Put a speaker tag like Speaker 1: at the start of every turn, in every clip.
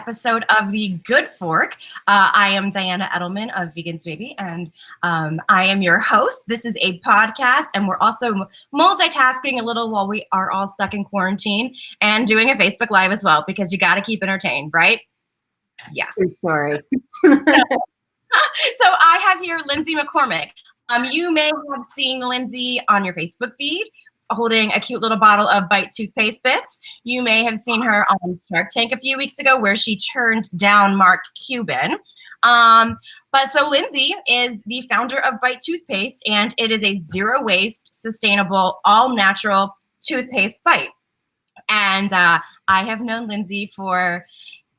Speaker 1: episode of The Good Fork. I am Diana Edelman of Vegan's Baby, and I am your host. This is a podcast, and we're also multitasking a little while we are all stuck in quarantine and doing a Facebook Live as well, because you got to keep entertained, right? Yes.
Speaker 2: Sorry.
Speaker 1: So I have here Lindsay McCormick. You may have seen Lindsay on your Facebook feed holding a cute little bottle of BITE Toothpaste Bits. You may have seen her on Shark Tank a few weeks ago where she turned down Mark Cuban. But so Lindsay is the founder of BITE Toothpaste, and it is a zero waste, sustainable, all natural toothpaste bite. And I have known Lindsay for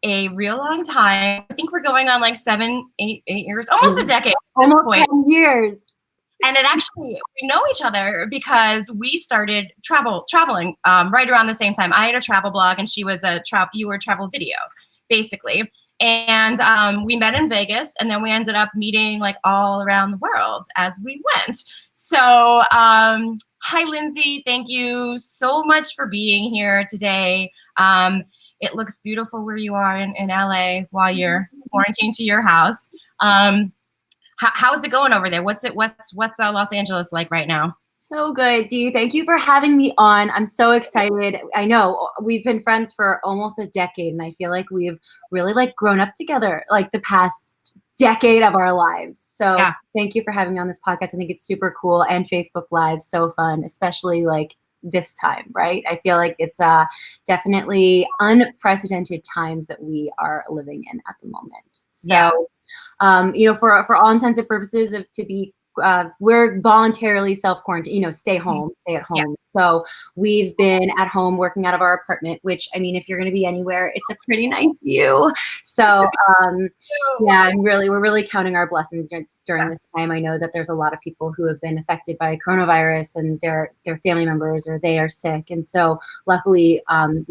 Speaker 1: a real long time. I think we're going on like 7, 8 years, almost a decade.
Speaker 2: Almost 10 years.
Speaker 1: And it actually, we know each other because we started traveling right around the same time. I had a travel blog, and she was you were a travel video, basically. And we met in Vegas, and then we ended up meeting like all around the world as we went. So hi, Lindsay. Thank you so much for being here today. It looks beautiful where you are in LA while you're quarantined to your house. How's it going over there? What's Los Angeles like right now?
Speaker 2: So good, Dee. Thank you for having me on. I'm so excited. I know we've been friends for almost a decade, and I feel like we've really like grown up together like the past decade of our lives. So yeah. Thank you for having me on this podcast. I think it's super cool, and Facebook Live, so fun, especially like this time, right? I feel like it's definitely unprecedented times that we are living in at the moment. So. Yeah. For all intents and purposes we're voluntarily self-quarantined, stay at home. Yeah. So we've been at home working out of our apartment, which, I mean, if you're going to be anywhere, it's a pretty nice view. So, we're really counting our blessings during this time. I know that there's a lot of people who have been affected by coronavirus, and their family members, or they are sick. And so luckily, I'm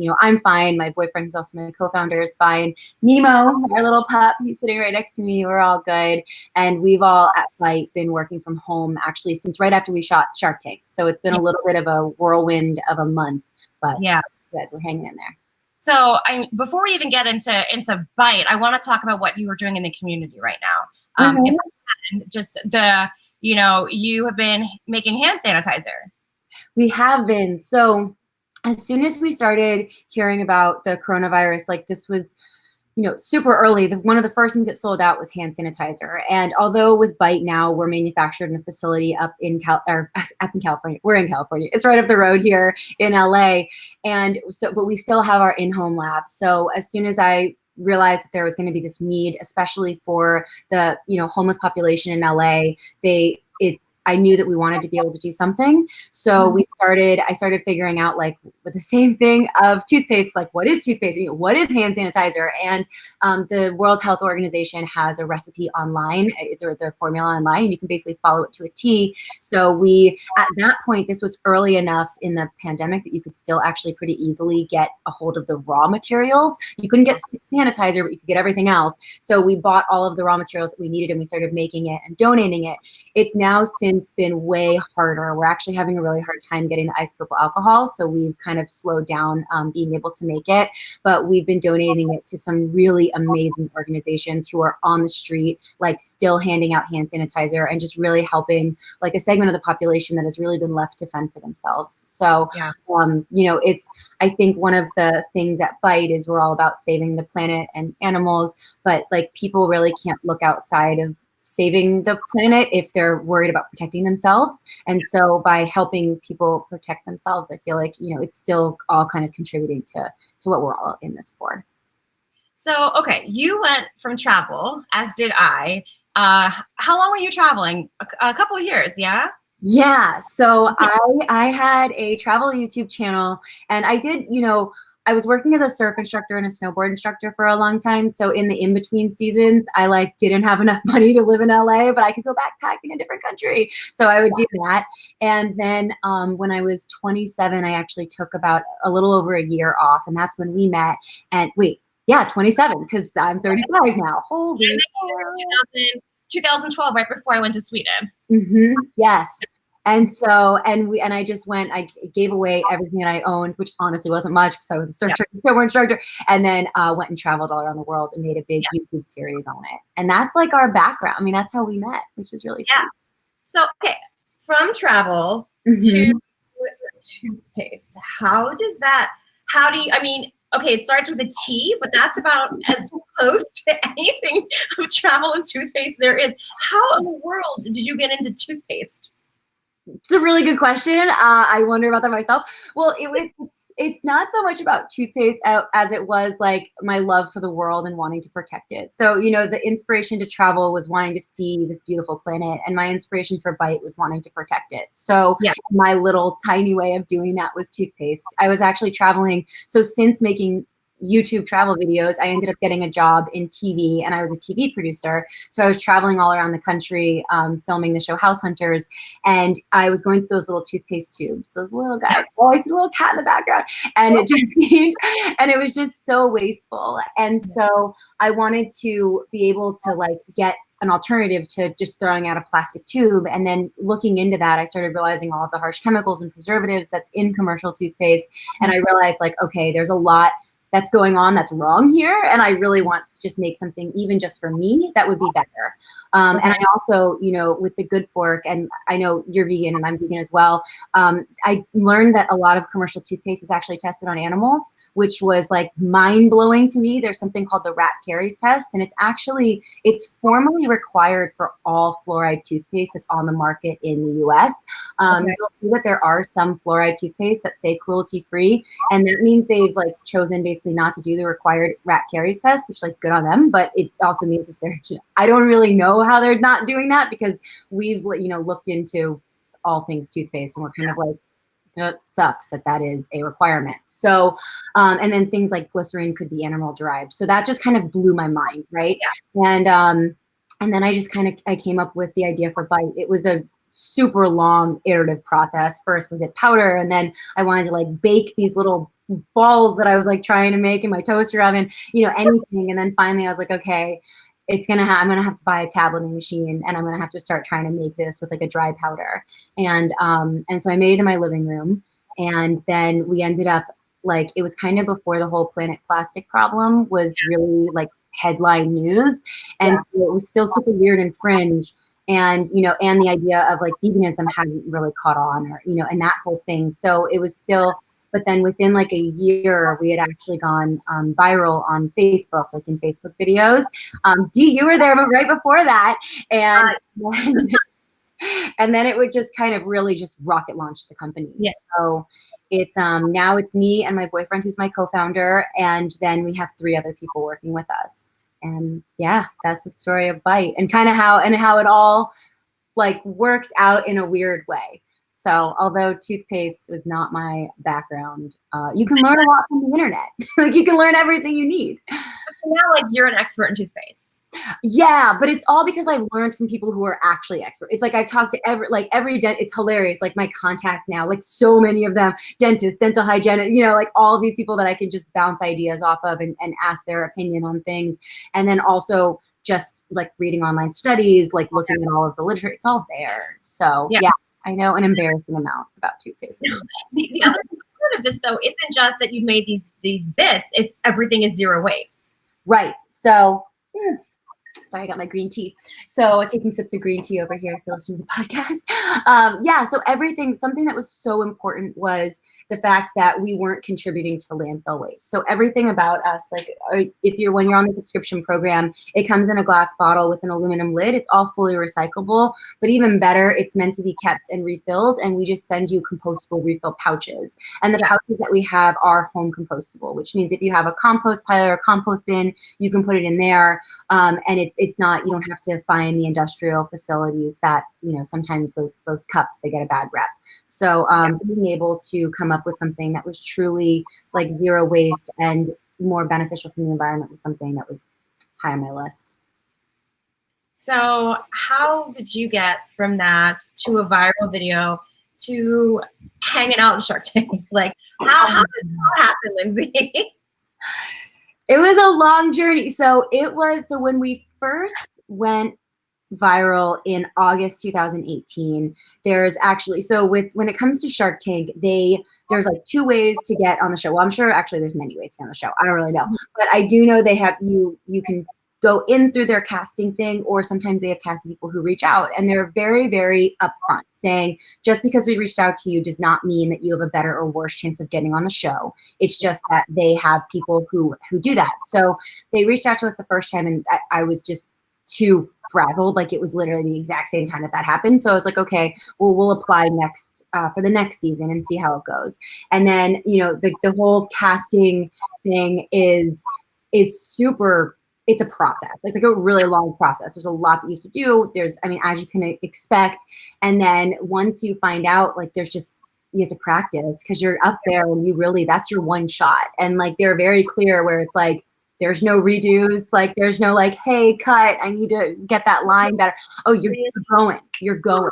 Speaker 2: fine. My boyfriend, who's also my co-founder, is fine. Nemo, our little pup, he's sitting right next to me. We're all good. And we've all at BITE been working from home actually since right after we shot Shark Tank. So it's been a little bit of a whirlwind of a month, but yeah, good. We're hanging in there.
Speaker 1: So before we even get into BITE, I want to talk about what you are doing in the community right now. You have been making hand sanitizer.
Speaker 2: We have been. So as soon as we started hearing about the coronavirus, like this was, super early. One of the first things that sold out was hand sanitizer. And although with BITE now we're manufactured in a facility up in California. We're in California. It's right up the road here in LA. And so, but we still have our in-home lab. So as soon as I realized that there was going to be this need, especially for the, homeless population in LA, I knew that we wanted to be able to do something. So I started figuring out, like, with the same thing of toothpaste, like, what is toothpaste? What is hand sanitizer? And the World Health Organization has a recipe online. It's their formula online, and you can basically follow it to a T. So at that point, this was early enough in the pandemic that you could still actually pretty easily get a hold of the raw materials. You couldn't get sanitizer, but you could get everything else. So we bought all of the raw materials that we needed, and we started making it and donating it. It's now since been way harder. We're actually having a really hard time getting the isopropyl alcohol, so we've kind of slowed down being able to make it, but we've been donating it to some really amazing organizations who are on the street, like still handing out hand sanitizer and just really helping like a segment of the population that has really been left to fend for themselves. So, I think one of the things at BITE is we're all about saving the planet and animals, but like people really can't look outside of saving the planet if they're worried about protecting themselves. And so by helping people protect themselves, I feel like, it's still all kind of contributing to what we're all in this for.
Speaker 1: So, okay, you went from travel, as did I. How long were you traveling? A couple of years, yeah?
Speaker 2: Yeah. So I had a travel YouTube channel, and I did, I was working as a surf instructor and a snowboard instructor for a long time. So in the in-between seasons, I didn't have enough money to live in LA, but I could go backpack in a different country. So I would do that. And then when I was 27, I actually took about a little over a year off. And that's when we met. And 27, because I'm 35 now. Holy
Speaker 1: 2012, right before I went to Sweden.
Speaker 2: Mm-hmm. Yes. And so, and I just went, I gave away everything that I owned, which honestly wasn't much because I was a snowboard instructor, and then went and traveled all around the world and made a big YouTube series on it. And that's like our background. I mean, that's how we met, which is really sweet.
Speaker 1: So, okay, from travel to toothpaste, how do you, I mean, okay, it starts with a T, but that's about as close to anything of travel and toothpaste there is. How in the world did you get into toothpaste?
Speaker 2: It's a really good question. I wonder about that myself. Well, it's not so much about toothpaste as it was like my love for the world and wanting to protect it. So, you know, the inspiration to travel was wanting to see this beautiful planet, and my inspiration for BITE was wanting to protect it. So my little tiny way of doing that was toothpaste. I was actually traveling. So since making YouTube travel videos, I ended up getting a job in TV, and I was a TV producer. So I was traveling all around the country, filming the show House Hunters, and I was going through those little toothpaste tubes, those little guys. Oh, I see a little cat in the background, and it just seemed, and it was just so wasteful. And so I wanted to be able to like get an alternative to just throwing out a plastic tube. And then looking into that, I started realizing all of the harsh chemicals and preservatives that's in commercial toothpaste. And I realized like, okay, there's a lot that's going on that's wrong here, and I really want to just make something even just for me that would be better. And I also, you know, with the Good Fork, and I know you're vegan and I'm vegan as well, I learned that a lot of commercial toothpaste is actually tested on animals, which was like mind-blowing to me. There's something called the rat caries test, and it's formally required for all fluoride toothpaste that's on the market in the US. You'll see that there are some fluoride toothpaste that say cruelty-free, and that means they've like chosen basically not to do the required rat caries test, which like good on them, but it also means that they're, I don't really know how they're not doing that, because we've, you know, looked into all things toothpaste, and we're kind of like, that sucks that is a requirement. So, and then things like glycerin could be animal derived. So that just kind of blew my mind, right? And then I just I came up with the idea for BITE. It was a super long iterative process. First was it powder, and then I wanted to like bake these little balls that I was like trying to make in my toaster oven, you know, anything. And then finally I was like, okay, I'm gonna have to buy a tableting machine, and I'm gonna have to start trying to make this with like a dry powder. And so I made it in my living room, and then we ended up like, it was kind of before the whole Planet Plastic problem was really like headline news. And so it was still super weird and fringe. And, you know, and the idea of like veganism hadn't really caught on, or, you know, and that whole thing. So it was still, but then within like a year, we had actually gone viral on Facebook, like in Facebook videos. Dee, you were there, but right before that. And and then it would just kind of really just rocket launch the company. So it's now it's me and my boyfriend, who's my co-founder, and then we have 3 other people working with us. And yeah, that's the story of BITE, and kind of how it all like worked out in a weird way. So although toothpaste was not my background, you can learn a lot from the internet. Like you can learn everything you need.
Speaker 1: Now, like you're an expert in toothpaste.
Speaker 2: Yeah, but it's all because I've learned from people who are actually experts. It's like I've talked to every dentist. It's hilarious. Like my contacts now, like so many of them, dentists, dental hygienists, you know, like all of these people that I can just bounce ideas off of and ask their opinion on things. And then also just like reading online studies, like looking at all of the literature. It's all there. So yeah, I know an embarrassing amount about toothpaste.
Speaker 1: The other part of this though isn't just that you've made these bits. It's everything is zero waste.
Speaker 2: Right. So. Sorry, I got my green tea. So taking sips of green tea over here if you're listening to the podcast. Yeah, so something that was so important was the fact that we weren't contributing to landfill waste. So everything about us, like when you're on the subscription program, it comes in a glass bottle with an aluminum lid. It's all fully recyclable, but even better, it's meant to be kept and refilled, and we just send you compostable refill pouches. And the pouches that we have are home compostable, which means if you have a compost pile or a compost bin, you can put it in there, and it's not, you don't have to find the industrial facilities that, you know, sometimes those cups, they get a bad rep. So being able to come up with something that was truly like zero waste and more beneficial for the environment was something that was high on my list.
Speaker 1: So how did you get from that to a viral video to hanging out in Shark Tank? Like how did that happen, Lindsay?
Speaker 2: It was a long journey. So when we first went viral in August 2018. There's actually, so when it comes to Shark Tank, there's like 2 ways to get on the show. Well, I'm sure actually there's many ways to get on the show. I don't really know, but I do know they have you can go in through their casting thing, or sometimes they have casting people who reach out, and they're very, very upfront saying, just because we reached out to you does not mean that you have a better or worse chance of getting on the show. It's just that they have people who do that. So they reached out to us the first time, and I was just too frazzled. Like, it was literally the exact same time that happened. So I was like, okay, well, we'll apply next for the next season and see how it goes. And then, the whole casting thing is super, it's a process, like a really long process. There's a lot that you have to do. As you can expect. And then once you find out, like, you have to practice, because you're up there and that's your one shot. And like, they're very clear where it's like, there's no redos. Like, there's no like, hey, cut, I need to get that line better. Oh, you're going.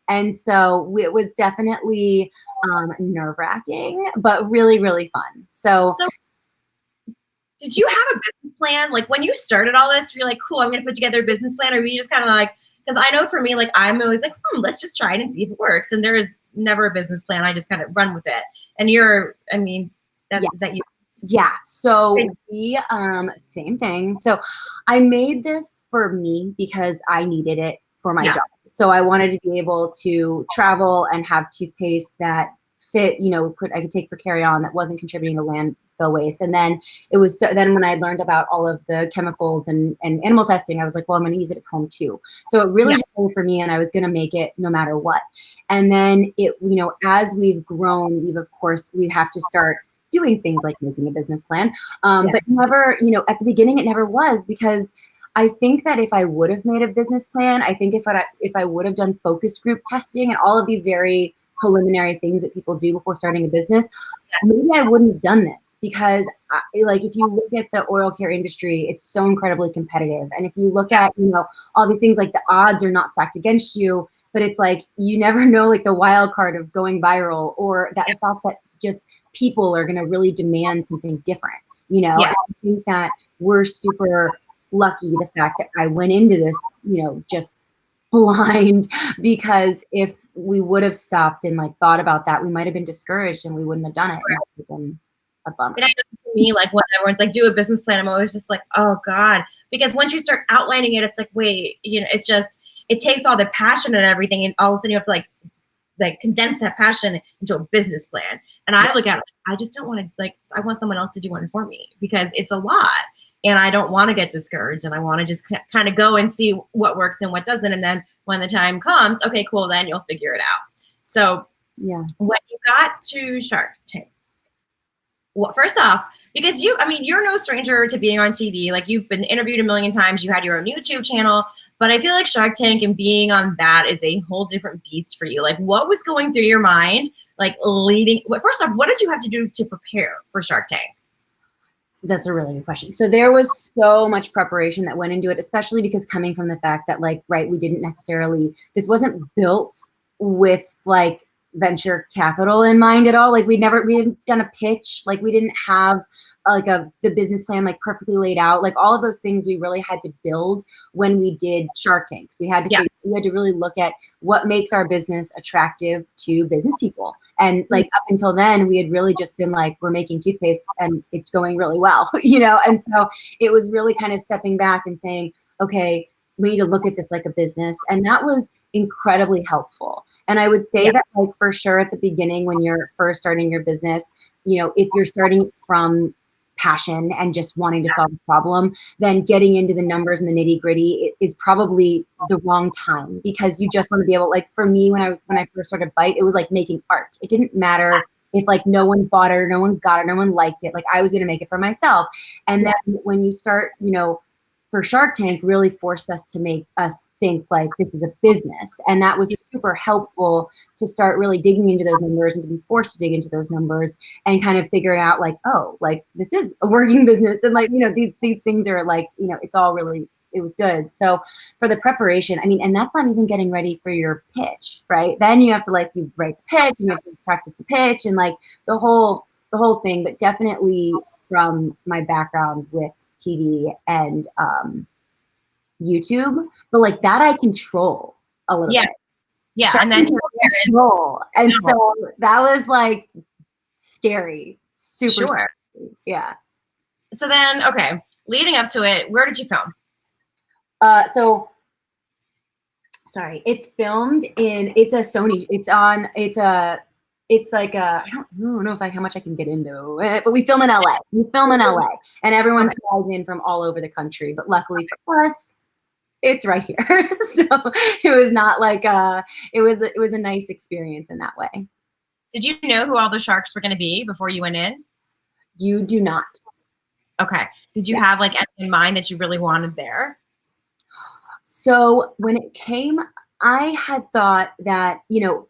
Speaker 2: And so it was definitely nerve-wracking, but really, really fun. So
Speaker 1: did you have a business plan? Like, when you started all this, you're like, cool, I'm going to put together a business plan? Or were you just kind of like, because I know for me, like, I'm always like, let's just try it and see if it works. And there is never a business plan. I just kind of run with it. And is that you?
Speaker 2: Yeah. So we, same thing. So I made this for me because I needed it for my job. So I wanted to be able to travel and have toothpaste that fit, I could take for carry-on, that wasn't contributing to landfill waste. And then then when I learned about all of the chemicals and animal testing, I was like, well, I'm going to use it at home too. So it really just worked for me, and I was going to make it no matter what. And then as we've grown, we have to start doing things like making a business plan. But never, at the beginning, it never was, because I think that if I would have made a business plan, I think if I would have done focus group testing and all of these very preliminary things that people do before starting a business, maybe I wouldn't have done this. Because if you look at the oral care industry, it's so incredibly competitive. And if you look at, all these things, like, the odds are not stacked against you, but it's like, you never know, like, the wild card of going viral, or that fact that just people are going to really demand something different, And I think that we're super lucky, the fact that I went into this, just blind, because if we would have stopped and like thought about that, we might have been discouraged and we wouldn't have done it. It would have been a bummer.
Speaker 1: And I know for me, like, when everyone's like, do a business plan, I'm always just like, oh God, because once you start outlining it, it's like, wait, it takes all the passion and everything, and all of a sudden you have to like condense that passion into a business plan. And I look at it, I just don't want to, I want someone else to do one for me, because it's a lot, and I don't want to get discouraged, and I want to just kind of go and see what works and what doesn't. And then when the time comes, okay, cool, then you'll figure it out. So when you got to Shark Tank, well, first off, because you're no stranger to being on TV. Like, you've been interviewed a million times. You had your own YouTube channel. But I feel like Shark Tank and being on that is a whole different beast for you. Like, what was going through your mind, like, first off, what did you have to do to prepare for Shark Tank?
Speaker 2: That's a really good question. So there was so much preparation that went into it, especially because coming from the fact that, we didn't necessarily, this wasn't built with like venture capital in mind at all. Like, we didn't done a pitch. Like, we didn't have the business plan like perfectly laid out. Like, all of those things we really had to build when we did Shark Tanks. We had to really look at what makes our business attractive to business people. And like, up until then, we had really just been like, we're making toothpaste and it's going really well, And so it was really kind of stepping back and saying, okay, we need to look at this like a business. And that was incredibly helpful. And I would say that, like, for sure at the beginning, when you're first starting your business, if you're starting from passion and just wanting to solve a problem, then getting into the numbers and the nitty gritty is probably the wrong time, because you just want to be able, like, for me, when I first started BITE, it was like making art. It didn't matter if like no one bought it or no one got it, no one liked it. Like, I was going to make it for myself. And then when you start, for Shark Tank, really forced us to make us think like this is a business. And that was super helpful to start really digging into those numbers and to be forced to dig into those numbers and kind of figuring out like, oh, like, this is a working business. And like, these things are like, it's all really, it was good. So for the preparation, and that's not even getting ready for your pitch, right? Then you have to you write the pitch, and you have to practice the pitch and like the whole thing. But definitely from my background with TV and YouTube, but like that I control a little bit.
Speaker 1: Yeah, and then
Speaker 2: control. And so that was like scary, super
Speaker 1: sure.
Speaker 2: scary. Yeah.
Speaker 1: So then, okay, leading up to it, where did you film?
Speaker 2: Sorry, it's filmed in, it's a Sony, it's like a, I don't know how much I can get into it, but we film in LA. We film in LA, and everyone flies in from all over the country. But luckily for us, it's right here. So it was not like it was a nice experience in that way.
Speaker 1: Did you know who all the sharks were going to be before you went in?
Speaker 2: You do not.
Speaker 1: Okay. Did you have like anything in mind that you really wanted there?
Speaker 2: So when it came, I had thought that, you know,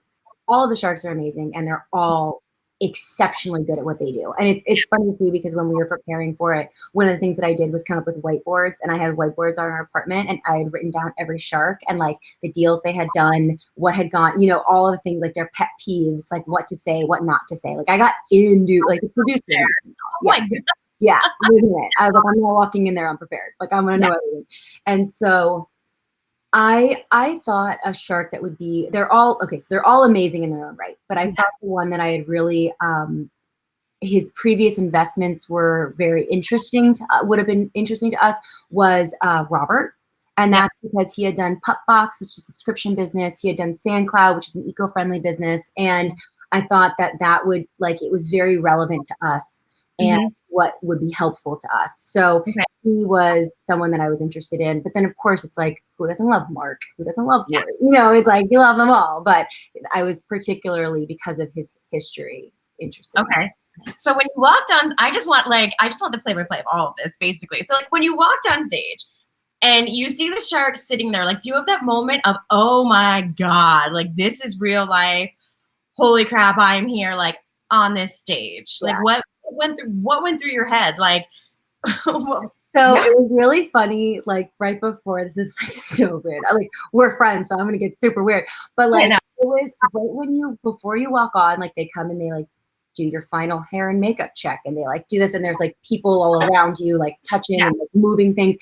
Speaker 2: all of the sharks are amazing and they're all exceptionally good at what they do. And it's funny too, because when we were preparing for it, one of the things that I did was come up with whiteboards, and I had whiteboards on our apartment, and I had written down every shark and like the deals they had done, what had gone, you know, all of the things, like their pet peeves, like what to say, what not to say. Like I got into like the producer.
Speaker 1: My goodness.
Speaker 2: Yeah. I was like, I'm not walking in there unprepared. Like I'm going to know everything. And so I thought a shark that would be, they're all amazing in their own right, but I thought the one that I had really, his previous investments were very interesting would have been interesting to us, was Robert. And that's because he had done PupBox, which is a subscription business. He had done SandCloud, which is an eco-friendly business. And I thought that would, like, it was very relevant to us and what would be helpful to us. So he was someone that I was interested in. But then, of course, it's like, who doesn't love Mark? Who doesn't love Mark? You know, it's like, you love them all. But I was particularly, because of his history, interested.
Speaker 1: Okay. So when you walked on, I just want the play-by-play of all of this, basically. So like when you walked on stage and you see the shark sitting there, like, do you have that moment of, oh my God, like this is real life. Holy crap, I'm here, like on this stage. Like what went through your head? Like,
Speaker 2: so it was really funny, like right before, this is like so weird. Like we're friends, so I'm gonna get super weird. But like it was right before you walk on, like they come and they like do your final hair and makeup check, and they like do this, and there's like people all around you like touching and like, moving things.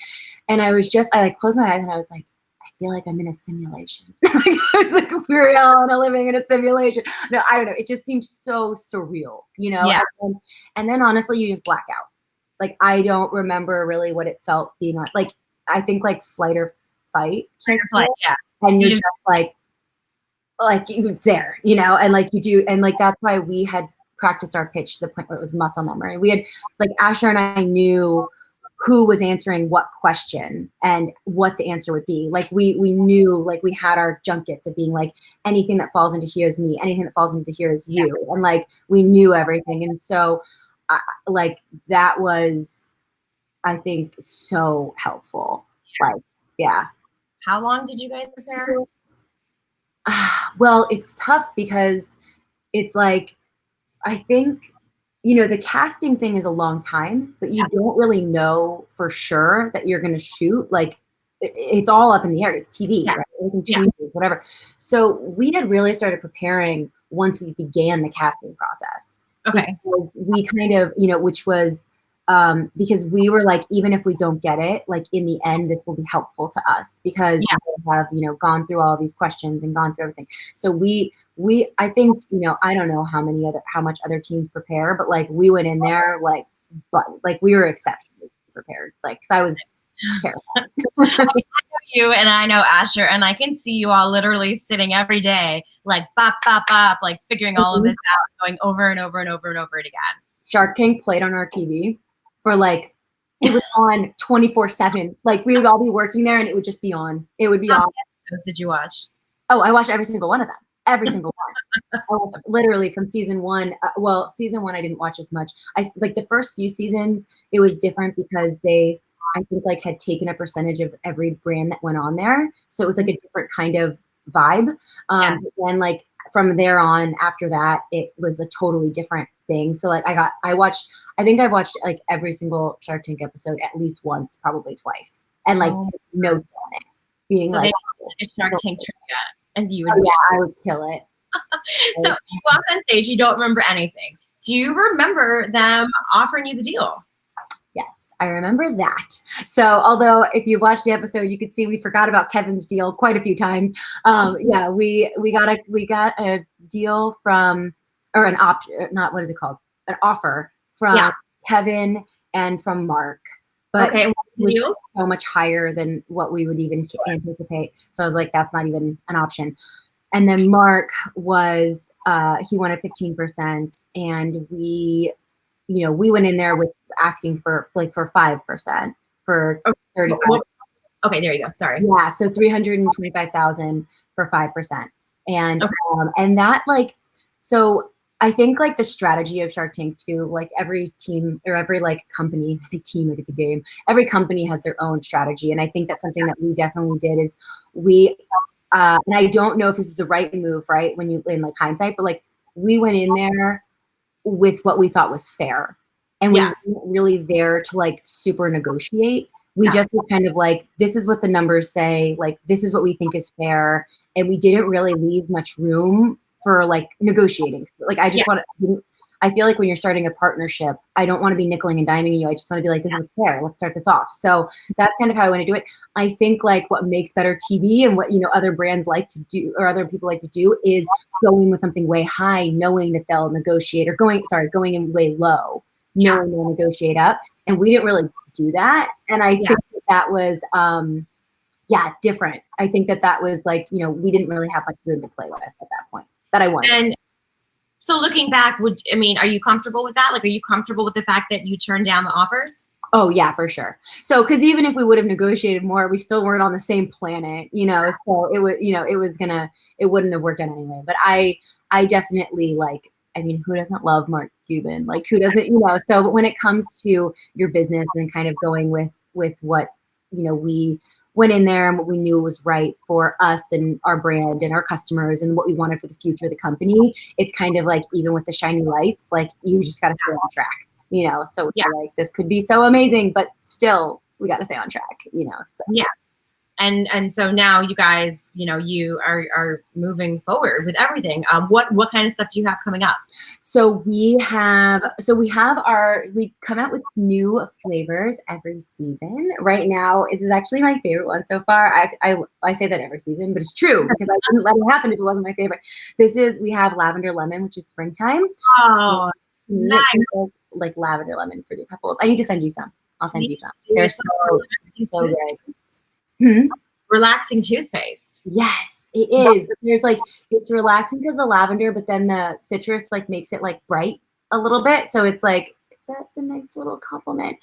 Speaker 2: And I like closed my eyes and I was like, I feel like I'm in a simulation. I was like, we're all living in a simulation. No, I don't know. It just seemed so surreal, you know?
Speaker 1: Yeah.
Speaker 2: And then honestly, you just black out. Like, I don't remember really what it felt being on. Like, I think like flight or fight.
Speaker 1: Yeah.
Speaker 2: And you're just like you there, you know? And like you do. And like, that's why we had practiced our pitch to the point where it was muscle memory. We had, like, Asher and I knew who was answering what question and what the answer would be. Like we knew, like we had our junkets of being like, anything that falls into here is me, anything that falls into here is you. And like, we knew everything. And so like that was, I think, so helpful. Like, yeah.
Speaker 1: How long did you guys prepare?
Speaker 2: Well, it's tough because it's like, I think, you know, the casting thing is a long time, but you don't really know for sure that you're going to shoot. Like, it's all up in the air. It's TV, right? Everything changes, whatever. So we had really started preparing once we began the casting process.
Speaker 1: Okay.
Speaker 2: Because we kind of, you know, which was because we were like, even if we don't get it, like in the end, this will be helpful to us because we have, you know, gone through all these questions and gone through everything. So we, I think, you know, I don't know how much other teams prepare, but like we went in there, like we were exceptionally prepared. Like, cause I was terrified.
Speaker 1: I know you and I know Asher, and I can see you all literally sitting every day, like bop, bop, bop, like figuring all of this out, going over and over and over and over it again.
Speaker 2: Shark Tank played on our TV for like, it was on 24/7. Like we would all be working there and it would just be on. It would be on.
Speaker 1: What episodes did you watch?
Speaker 2: Oh, I watched every single one of them. Every single one. I watched literally from season one. Well, season one I didn't watch as much. Like the first few seasons, it was different because they, I think, like had taken a percentage of every brand that went on there. So it was like a different kind of vibe. But then like from there on, after that, it was a totally different thing. So like I think I've watched like every single Shark Tank episode at least once, probably twice, and like notes on it, being
Speaker 1: so
Speaker 2: like
Speaker 1: a Shark Tank trivia, and you would
Speaker 2: I would kill it.
Speaker 1: So you walk on stage, you don't remember anything. Do you remember them offering you the deal?
Speaker 2: Yes, I remember that. So although if you watched the episode, you could see we forgot about Kevin's deal quite a few times. Yeah, we got a deal from, or an not what is it called? An offer from
Speaker 1: Yeah.
Speaker 2: Kevin and from Mark, but
Speaker 1: Okay.
Speaker 2: it was
Speaker 1: Deals?
Speaker 2: just so much higher than what we would even anticipate. So I was like, that's not even an option. And then Mark was he wanted 15%, and we went in there with asking for 5% for 35.
Speaker 1: Okay, there you go. Sorry.
Speaker 2: Yeah, so 325,000 for 5%. And and that, like, so I think like the strategy of Shark Tank too, like every team or every like company, I say team like it's a game, every company has their own strategy. And I think that's something that we definitely did is we and I don't know if this is the right move, right? When you in like hindsight, but like we went in there with what we thought was fair. And we weren't really there to like super negotiate. We just were kind of like, this is what the numbers say, like this is what we think is fair. And we didn't really leave much room for like negotiating. So, like I just I feel like when you're starting a partnership, I don't want to be nickeling and diming you. I just want to be like, this is fair. Let's start this off. So that's kind of how I want to do it. I think like what makes better TV and what, other brands like to do or other people like to do is going with something way high, knowing that they'll negotiate, or going in way low, knowing they'll negotiate up. And we didn't really do that. And I think that was, different. I think that was like, we didn't really have much room to play with at that point that I wanted.
Speaker 1: And so looking back, are you comfortable with that? Like, are you comfortable with the fact that you turned down the offers?
Speaker 2: Oh yeah, for sure. So, cause even if we would have negotiated more, we still weren't on the same planet, so it would, it wouldn't have worked out anyway. But I definitely like, I mean, who doesn't love Mark Cuban? Like who doesn't, so but when it comes to your business and kind of going with what, we went in there and what we knew was right for us and our brand and our customers and what we wanted for the future of the company, it's kind of like, even with the shiny lights, like you just got to stay on track, so like this could be so amazing, but still we got to stay on track, so.
Speaker 1: Yeah. And so now you guys, you are moving forward with everything. What kind of stuff do you have coming up?
Speaker 2: So we come out with new flavors every season. Right now, this is actually my favorite one so far. I say that every season, but it's true because I wouldn't let it happen if it wasn't my favorite. We have lavender lemon, which is springtime.
Speaker 1: Oh, nice.
Speaker 2: Like lavender lemon fruity pebbles. I need to send you some. I'll send you some. They're so good.
Speaker 1: Relaxing toothpaste.
Speaker 2: Yes, it is. There's like, it's relaxing because of the lavender, but then the citrus like makes it like bright a little bit. So it's like, it's a nice little compliment.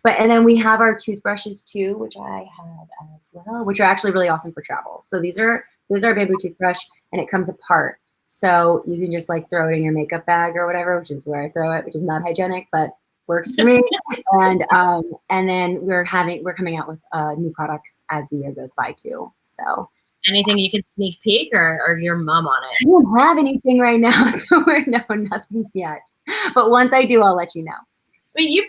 Speaker 2: And then we have our toothbrushes too, which I have as well, which are actually really awesome for travel. So this is our bamboo toothbrush, and it comes apart. So you can just like throw it in your makeup bag or whatever, which is where I throw it, which is not hygienic, but works for me. And then we're coming out with new products as the year goes by too. So
Speaker 1: anything you can sneak peek or your mom on it?
Speaker 2: I don't have anything right now, so nothing yet. But once I do, I'll let you know.
Speaker 1: I mean,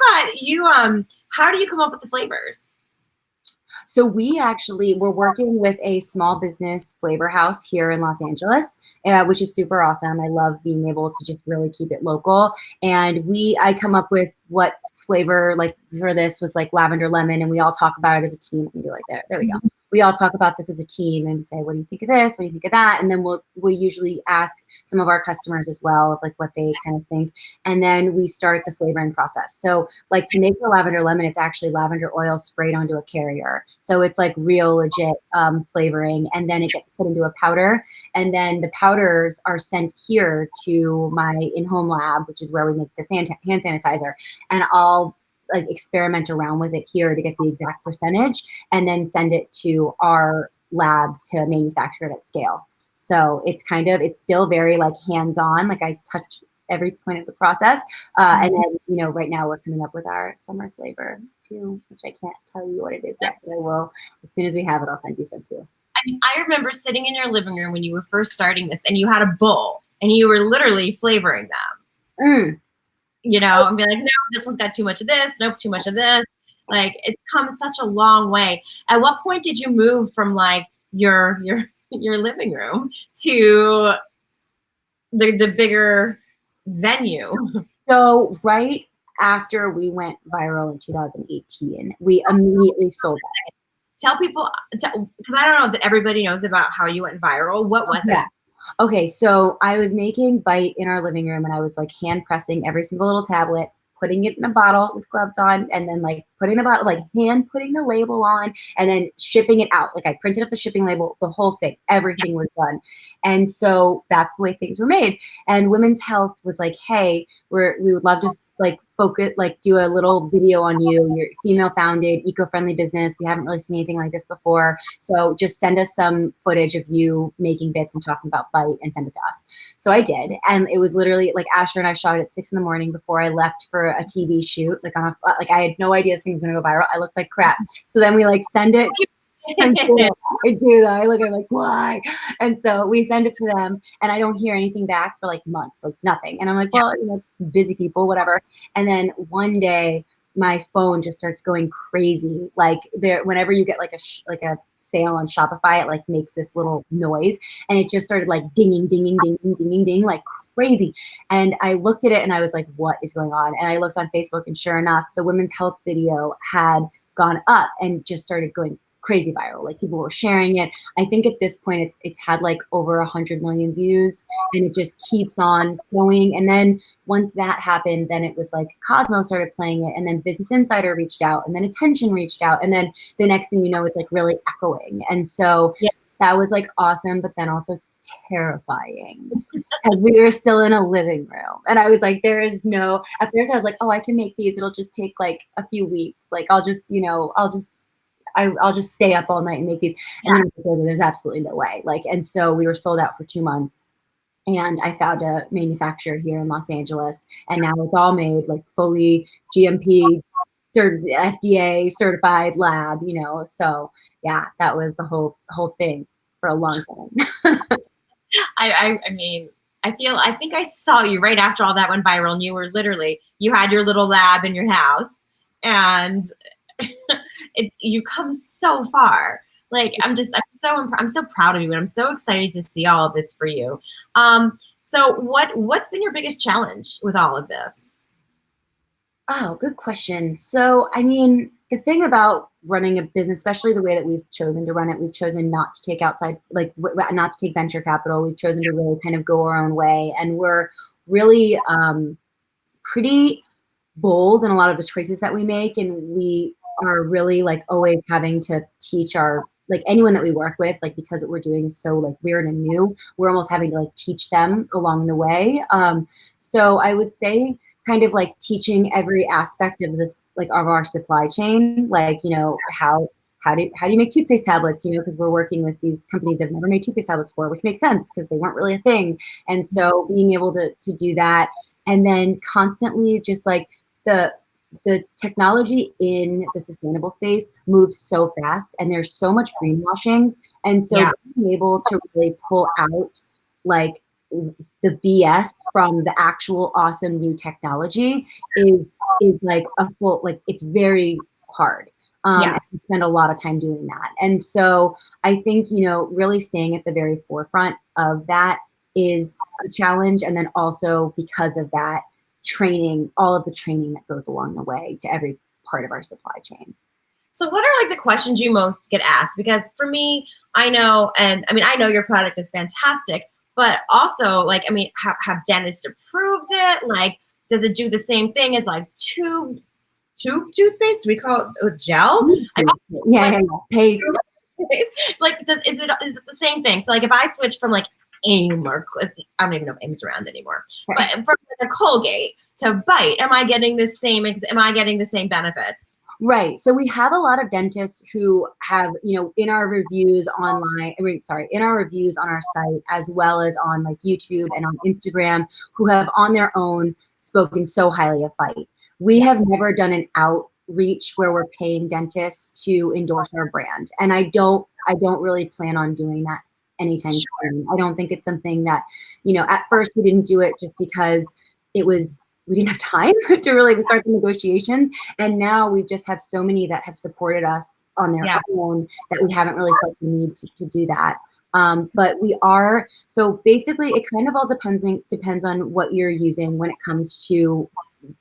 Speaker 1: how do you come up with the flavors?
Speaker 2: So we're working with a small business flavor house here in Los Angeles, which is super awesome. I love being able to just really keep it local. And I come up with what flavor, like for this was like lavender lemon, and we all talk about it as a team. We can do like that. There we go. We all talk about this as a team and say, what do you think of this? What do you think of that? And then we usually ask some of our customers as well of like what they kind of think. And then we start the flavoring process. So like to make the lavender lemon, it's actually lavender oil sprayed onto a carrier. So it's like real legit flavoring. And then it gets put into a powder. And then the powders are sent here to my in-home lab, which is where we make this hand sanitizer. And I'll like experiment around with it here to get the exact percentage and then send it to our lab to manufacture it at scale. So it's still very like hands-on, like I touch every point of the process. And then, right now we're coming up with our summer flavor too, which I can't tell you what it is yet, but I will. As soon as we have it, I'll send you some too.
Speaker 1: I remember sitting in your living room when you were first starting this and you had a bowl and you were literally flavoring them. And be like, no, this one's got too much of this. Nope, too much of this. Like, it's come such a long way. At what point did you move from like your living room to the bigger venue?
Speaker 2: So right after we went viral in 2018. We immediately sold out.
Speaker 1: Tell people, because I don't know that everybody knows about how you went viral. What was it?
Speaker 2: Okay, so I was making BITE in our living room, and I was like hand pressing every single little tablet, putting it in a bottle with gloves on, and then like putting the bottle, like hand putting the label on, and then shipping it out. Like I printed up the shipping label, the whole thing, everything was done. And so that's the way things were made. And Women's Health was like, hey, we would love to like focus, like do a little video on you. You're female founded, eco-friendly business. We haven't really seen anything like this before. So just send us some footage of you making bits and talking about BITE and send it to us. So I did. And it was literally like Asher and I shot it at 6 a.m. before I left for a TV shoot. Like like I had no idea this thing was going to go viral. I looked like crap. So then we like send it. I do that. I look at it like, why? And so we send it to them, and I don't hear anything back for like months, like nothing. And I'm like, well, you know, busy people, whatever. And then one day, my phone just starts going crazy. Like whenever you get like a sale on Shopify, it like makes this little noise, and it just started like dinging, dinging, dinging, dinging, ding, like crazy. And I looked at it, and I was like, what is going on? And I looked on Facebook, and sure enough, the Women's Health video had gone up and just started going crazy viral. Like people were sharing it. I think at this point it's had like over 100 million views, and it just keeps on going. And then once that happened, then it was like Cosmo started playing it, and then Business Insider reached out, and then Attention reached out, and then the next thing you know, it's like really echoing. And so that was like awesome, but then also terrifying because we were still in a living room, and I was like, there is no, at first I was like, oh, I can make these, it'll just take like a few weeks, like I'll just stay up all night and make these. And then there's absolutely no way. Like, and so we were sold out for 2 months, and I found a manufacturer here in Los Angeles, and now it's all made like fully GMP FDA certified lab, you know? So yeah, that was the whole thing for a long time.
Speaker 1: I mean, I think I saw you right after all that went viral, and you had your little lab in your house, and you've come so far. Like I'm so proud of you, and I'm so excited to see all of this for you. So what's been your biggest challenge with all of this?
Speaker 2: Oh, good question. So, I mean, the thing about running a business, especially the way that we've chosen to run it, we've chosen not to take outside, like not to take venture capital. We've chosen to really kind of go our own way, and we're really pretty bold in a lot of the choices that we make, and we are really like always having to teach like anyone that we work with, like because what we're doing is so like weird and new, we're almost having to like teach them along the way. So I would say kind of like teaching every aspect of this, like of our supply chain, like, you know, how do you make toothpaste tablets, you know, because we're working with these companies that have never made toothpaste tablets before, which makes sense because they weren't really a thing. And so being able to do that, and then constantly just like the technology in the sustainable space moves so fast, and there's so much greenwashing. And so being able to really pull out like the BS from the actual awesome new technology is like a full, like it's very hard. And we spend a lot of time doing that. And so I think, you know, really staying at the very forefront of that is a challenge. And then also because of that, training, all of the training that goes along the way to every part of our supply chain.
Speaker 1: So what are like the questions you most get asked? Because for me, I know, and I mean, I know your product is fantastic, but also like, I mean, have dentists approved it? Like, does it do the same thing as like tube toothpaste? Do we call it gel?
Speaker 2: Paste.
Speaker 1: Like, is it the same thing? So like, if I switch from like AIM or I don't even know if AIM's around anymore, but from the Colgate to BITE, am I getting the same benefits?
Speaker 2: Right. So we have a lot of dentists who have, you know, in our reviews online, in our reviews on our site, as well as on like YouTube and on Instagram, who have on their own spoken so highly of BITE. We have never done an outreach where we're paying dentists to endorse our brand. And I don't really plan on doing that anytime soon. I don't think it's something that, you know, at first we didn't do it just because we didn't have time to really start the negotiations. And now we just have so many that have supported us on their own that we haven't really felt the need to do that. But we are, so basically it kind of all depends on what you're using when it comes to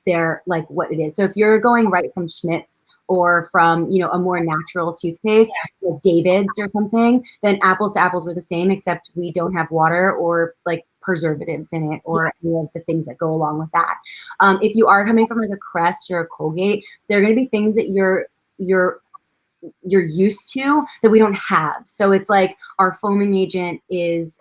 Speaker 2: they're like what it is. So if you're going right from Schmidt's or from, you know, a more natural toothpaste, like David's or something, then apples to apples, we're the same, except we don't have water or like preservatives in it or any of the things that go along with that. If you are coming from like a Crest or a Colgate, there are going to be things that you're used to that we don't have. So it's like our foaming agent is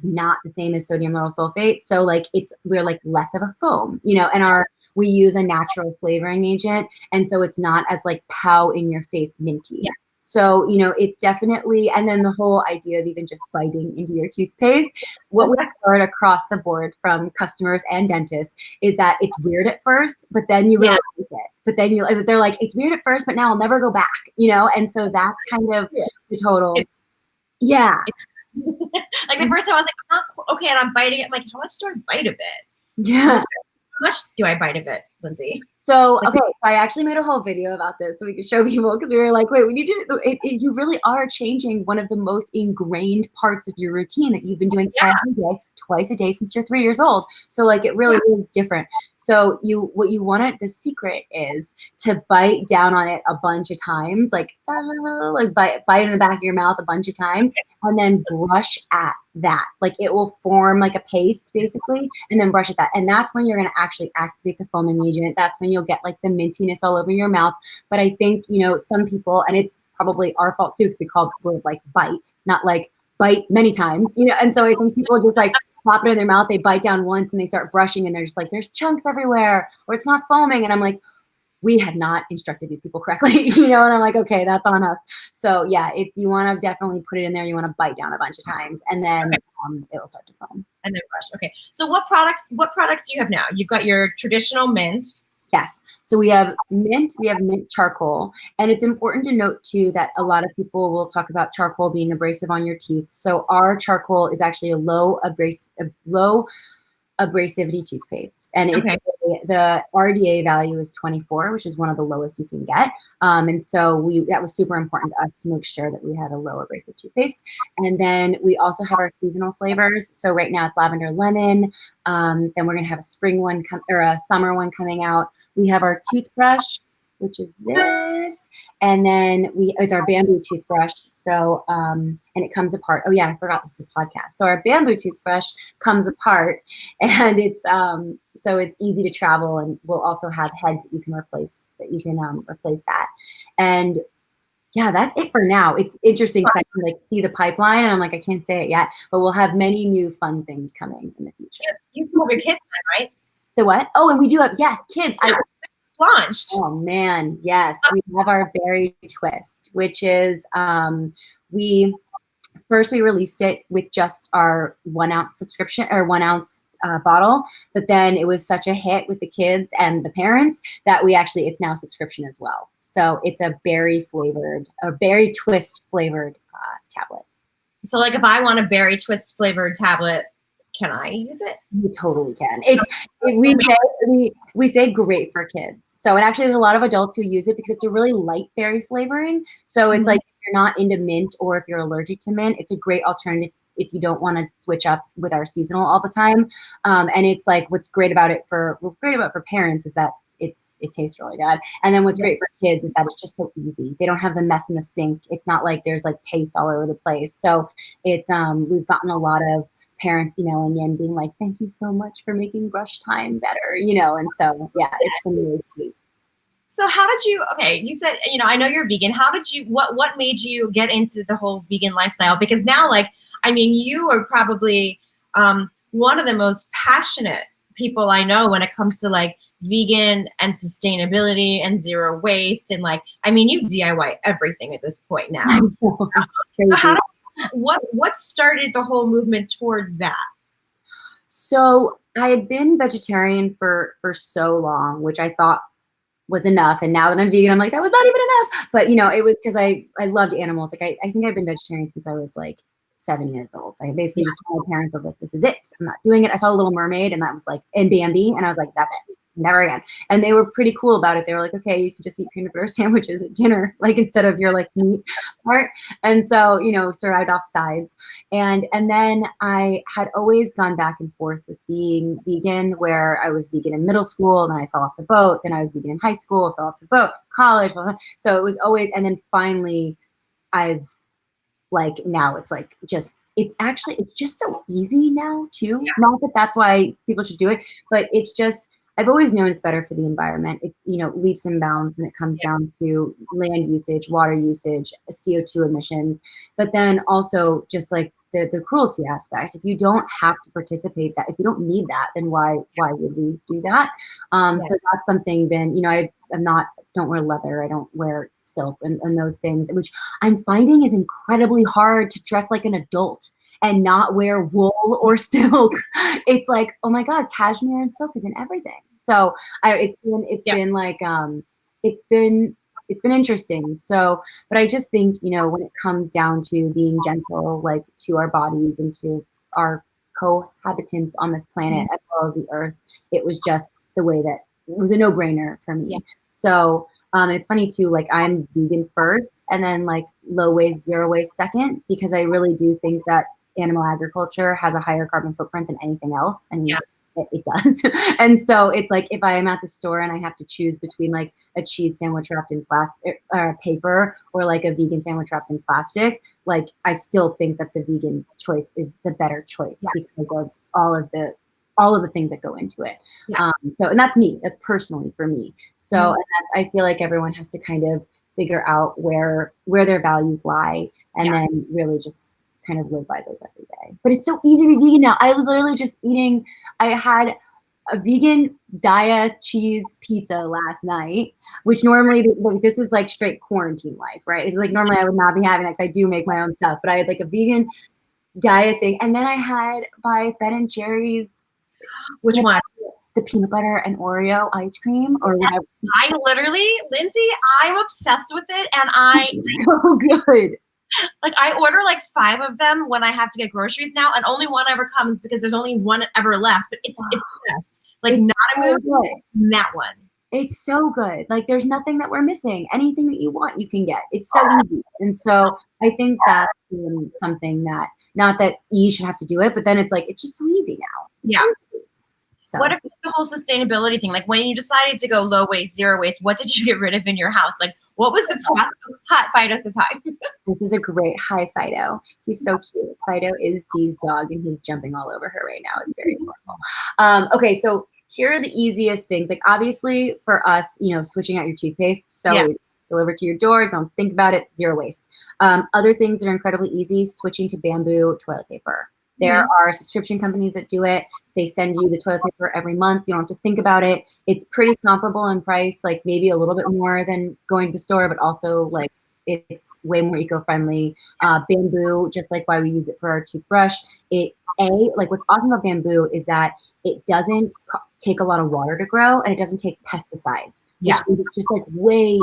Speaker 2: not the same as sodium lauryl sulfate. So like we're like less of a foam, you know, and we use a natural flavoring agent. And so it's not as like pow in your face minty. Yeah. So, you know, it's definitely, and then the whole idea of even just biting into your toothpaste, what we heard across the board from customers and dentists is that it's weird at first, but then you really like it. But then they're like, it's weird at first, but now I'll never go back, you know? And so that's kind of the total. Like
Speaker 1: the first time I was like, oh, okay, and I'm biting it. I'm like, how much do I bite of it?
Speaker 2: Yeah.
Speaker 1: How much do I bite of it, Lindsay?
Speaker 2: So, okay, so I actually made a whole video about this so we could show people, because we were like, wait, we need to, you really are changing one of the most ingrained parts of your routine that you've been doing every day, twice a day since you're 3 years old. So like, it really is different. So what you want the secret is to bite down on it a bunch of times, like bite in the back of your mouth a bunch of times, and then brush at that. Like it will form like a paste basically, and then brush at that. And that's when you're going to actually activate the foaming agent. That's when you'll get like the mintiness all over your mouth. But I think, you know, some people, and it's probably our fault too, because we call the word like bite, not like bite many times, you know? And so I think people just like pop it in their mouth, they bite down once and they start brushing and they're just like, there's chunks everywhere, or it's not foaming. And I'm like, we have not instructed these people correctly, you know? And I'm like, okay, that's on us. So yeah, you want to definitely put it in there. You want to bite down a bunch of times, and then it'll start to foam.
Speaker 1: And then brush. Okay. So what products do you have now? You've got your traditional mint.
Speaker 2: Yes. So we have mint charcoal. And it's important to note too that a lot of people will talk about charcoal being abrasive on your teeth. So our charcoal is actually a low abrasivity toothpaste, and the RDA value is 24, which is one of the lowest you can get. And so that was super important to us to make sure that we had a low abrasive toothpaste. And then we also have our seasonal flavors. So right now it's lavender lemon. Then we're gonna have a spring one or a summer one coming out. We have our toothbrush, which is this, and then it's our bamboo toothbrush. So, and it comes apart. Oh yeah, I forgot this is the podcast. So our bamboo toothbrush comes apart, and it's so it's easy to travel, and we'll also have heads that you can replace that. And yeah, that's it for now. It's interesting because I can like see the pipeline, and I'm like, I can't say it yet, but we'll have many new fun things coming in the future.
Speaker 1: You still have your kids, right?
Speaker 2: The what? Oh, and we do have, yes, kids.
Speaker 1: Launched.
Speaker 2: Oh man, yes. We have our berry twist, which is we released it with just our 1 ounce subscription or 1 ounce bottle, but then it was such a hit with the kids and the parents that it's now subscription as well. So it's a berry twist flavored tablet.
Speaker 1: So like if I want a berry twist flavored tablet, can I use it?
Speaker 2: You totally can. We say great for kids. So, and actually there's a lot of adults who use it because it's a really light berry flavoring. So it's like, if you're not into mint or if you're allergic to mint, it's a great alternative if you don't want to switch up with our seasonal all the time. And it's like, what's great about for parents is that it tastes really good. And then what's great for kids is that it's just so easy. They don't have the mess in the sink. It's not like there's like paste all over the place. So it's, we've gotten a lot of parents emailing in being like, thank you so much for making brush time better, you know? And so, yeah, it's been really sweet.
Speaker 1: So how did you, you said, you know, I know you're vegan. How did you, what made you get into the whole vegan lifestyle? Because now, like, I mean, you are probably one of the most passionate people I know when it comes to like vegan and sustainability and zero waste. And like, I mean, you DIY everything at this point now. What started the whole movement towards that?
Speaker 2: So I had been vegetarian for so long, which I thought was enough. And now that I'm vegan, I'm like, that was not even enough. But you know, it was because I loved animals. Like I think I've been vegetarian since I was like 7 years old. I basically just told my parents, I was like, this is it. I'm not doing it. I saw The Little Mermaid, and that was like, and Bambi, and I was like, that's it. never again. And they were pretty cool about it. They were like, okay, you can just eat peanut butter sandwiches at dinner, like instead of your like meat part. And so, you know, survived off sides. And then I had always gone back and forth with being vegan, where I was vegan in middle school, and then I fell off the boat. Then I was vegan in high school, fell off the boat, college. So it was always, and then finally I've like, now it's like just, it's just so easy now too.
Speaker 1: Yeah.
Speaker 2: Not that that's why people should do it, but it's just, I've always known it's better for the environment. It, you know, leaps and bounds when it comes down to land usage, water usage, CO2 emissions, but then also just like the cruelty aspect. If you don't have to participate that, if you don't need that, then why would we do that? So that's something then, you know, I'm not, don't wear leather, I don't wear silk and those things, which I'm finding is incredibly hard to dress like an adult and not wear wool or silk. It's like, oh my God, cashmere and silk is in everything. So it's been like, it's been interesting. So, but I just think, you know, when it comes down to being gentle, like to our bodies and to our cohabitants on this planet, as well as the earth, it was just the way that it was a no-brainer for me. So, and it's funny too, like I'm vegan first and then like low waste, zero waste second, because I really do think that animal agriculture has a higher carbon footprint than anything else. I mean, it does. And so it's like, if I am at the store and I have to choose between like a cheese sandwich wrapped in plastic or paper, or like a vegan sandwich wrapped in plastic, like I still think that the vegan choice is the better choice because of all of the things that go into it. So, and that's me, that's personally for me. So and that's, I feel like everyone has to kind of figure out where their values lie, and then really just kind of live by those every day. But it's so easy to be vegan now. I was literally just eating, I had a vegan Dia cheese pizza last night, which normally, like, this is like straight quarantine life, right? It's like normally I would not be having that because I do make my own stuff, but I had like a vegan diet thing. And then I had by Ben & Jerry's.
Speaker 1: Which one?
Speaker 2: The peanut butter and Oreo ice cream, or whatever.
Speaker 1: I literally, Lindsay, I'm obsessed with it, and
Speaker 2: so good.
Speaker 1: Like I order like 5 of them when I have to get groceries now, and only one ever comes because there's only one ever left. But it's the best. Like
Speaker 2: it's
Speaker 1: not a
Speaker 2: so
Speaker 1: movie, that one.
Speaker 2: It's so good. Like there's nothing that we're missing. Anything that you want, you can get. It's so easy. And so I think that's something that, not that you should have to do it, but then it's like, it's just so easy now.
Speaker 1: Yeah.
Speaker 2: So.
Speaker 1: What about the whole sustainability thing? Like when you decided to go low waste, zero waste, what did you get rid of in your house? Like what was the process? Hi, Fido says hi.
Speaker 2: This is a great hi, Fido. He's so cute. Fido is Dee's dog, and he's jumping all over her right now. It's very adorable. Okay, so here are the easiest things. Like obviously for us, you know, switching out your toothpaste, so easy. Delivered to your door. Don't think about it. Zero waste. Other things that are incredibly easy, switching to bamboo toilet paper. There are subscription companies that do it. They send you the toilet paper every month. You don't have to think about it. It's pretty comparable in price, like maybe a little bit more than going to the store, but also like it's way more eco-friendly. Bamboo, just like why we use it for our toothbrush. Like what's awesome about bamboo is that it doesn't take a lot of water to grow, and it doesn't take pesticides. Which is just like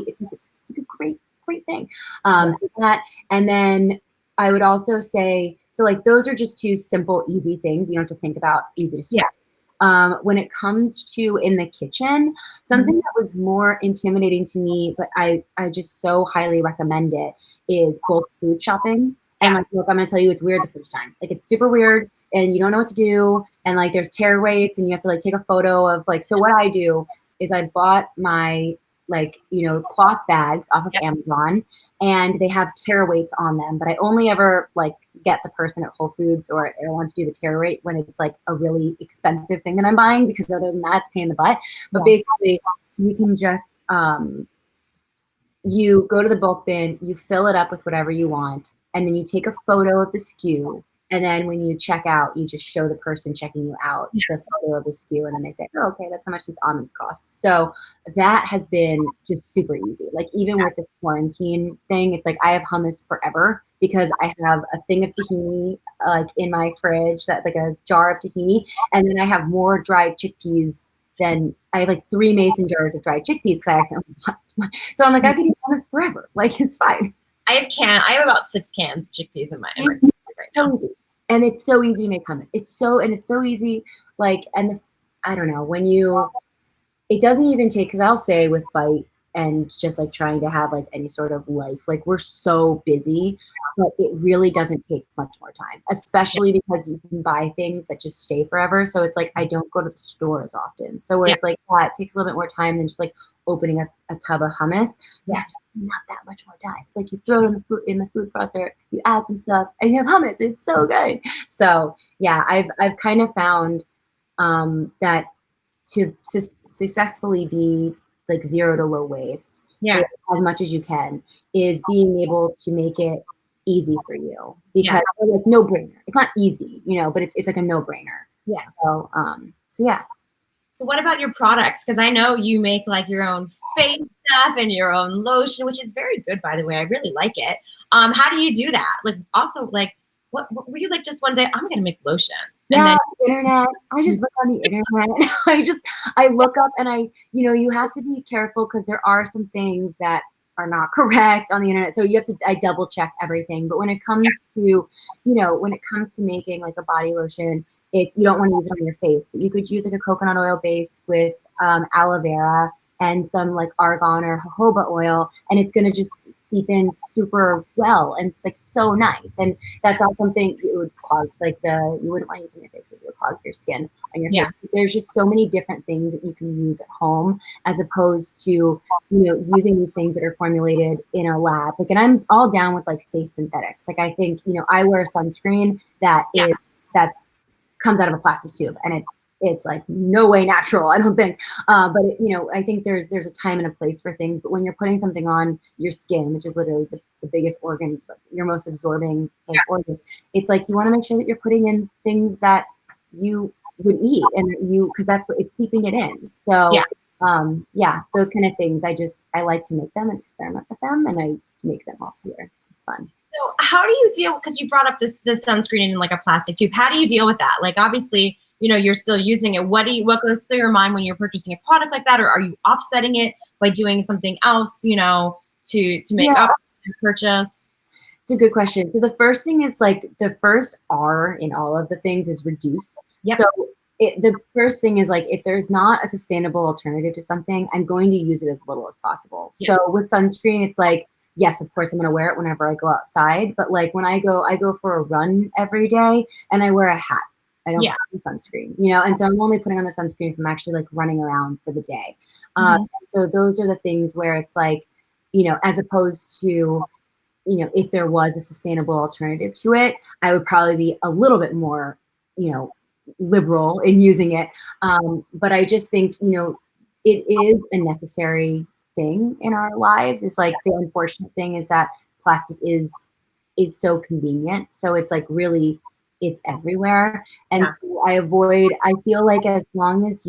Speaker 2: it's like a great thing. So that, and then I would also say, so like those are just 2 simple, easy things you don't have to think about, easy to start. When it comes to in the kitchen, something that was more intimidating to me, but I just so highly recommend it, is bulk food shopping. And like, look, I'm gonna tell you, it's weird the first time. Like it's super weird, and you don't know what to do, and like there's tear rates, and you have to like take a photo of like. So what I do is I bought my like, you know, cloth bags off of Amazon, and they have tear weights on them, but I only ever like get the person at Whole Foods or I want to do the tear rate when it's like a really expensive thing that I'm buying, because other than that, it's a pain in the butt. But basically you can just, you go to the bulk bin, you fill it up with whatever you want, and then you take a photo of the SKU. And then when you check out, you just show the person checking you out the photo of the SKU, and then they say, oh, okay, that's how much these almonds cost. So that has been just super easy. Like even with the quarantine thing, it's like I have hummus forever because I have a thing of tahini like in my fridge, that like a jar of tahini, and then I have more dried chickpeas than I have like 3 mason jars of dried chickpeas because I accidentally bought. So I'm like, I could eat hummus forever. Like it's fine.
Speaker 1: I have about 6 cans of chickpeas in my right now.
Speaker 2: And it's so easy to make hummus. It's so easy. Like, and I don't know, when you it doesn't even take, because I'll say with BITE and just like trying to have like any sort of life, like we're so busy, but it really doesn't take much more time, especially because you can buy things that just stay forever. So it's like I don't go to the store as often. So where it's like, yeah, it takes a little bit more time than just like opening up a tub of hummus. That's not that much more time. It's like you throw it in the food processor, you add some stuff, and you have hummus. It's so good. So yeah, I've kind of found that to successfully be like zero to low waste, as much as you can, is being able to make it easy for you, because like no brainer. It's not easy, you know, but it's like a no brainer.
Speaker 1: Yeah.
Speaker 2: So yeah.
Speaker 1: So what about your products? Because I know you make like your own face stuff and your own lotion, which is very good, by the way. I really like it. How do you do that? Like, also, like, what were you like just one day, I'm gonna make lotion? And
Speaker 2: Yeah,
Speaker 1: then
Speaker 2: the internet. I just look on the internet. I look up, and you have to be careful because there are some things that are not correct on the internet. So I double check everything. But when it comes to, when it comes to making like a body lotion, you don't want to use it on your face, but you could use like a coconut oil base with aloe vera and some like argan or jojoba oil, and it's gonna just seep in super well, and it's like so nice. And that's not something you would clog, like you wouldn't want to use on your face because it would clog your skin on your face. There's just so many different things that you can use at home, as opposed to using these things that are formulated in a lab. Like, and I'm all down with like safe synthetics. Like, I think I wear sunscreen that comes out of a plastic tube, and it's like no way natural, I don't think. But I think there's a time and a place for things. But when you're putting something on your skin, which is literally the biggest organ, your most absorbing organ, it's like you want to make sure that you're putting in things that you would eat, and because that's what it's seeping it in. So those kind of things. I like to make them and experiment with them, and I make them all here. It's fun.
Speaker 1: So how do you deal, because you brought up this sunscreen in like a plastic tube, how do you deal with that? Like, obviously, you're still using it. What goes through your mind when you're purchasing a product like that? Or are you offsetting it by doing something else, to make up your purchase?
Speaker 2: It's a good question. So the first thing is, like, the first R in all of the things is reduce. So the first thing is, like, if there's not a sustainable alternative to something, I'm going to use it as little as possible. So with sunscreen, it's like, yes, of course, I'm going to wear it whenever I go outside. But like when I go for a run every day, and I wear a hat. I don't put on sunscreen, and so I'm only putting on the sunscreen if I'm actually like running around for the day. So those are the things where it's like, as opposed to, if there was a sustainable alternative to it, I would probably be a little bit more, liberal in using it. But I just think, it is a necessary thing in our lives. It's like, the unfortunate thing is that plastic is so convenient. So it's like, really, it's everywhere. And so I feel like as long as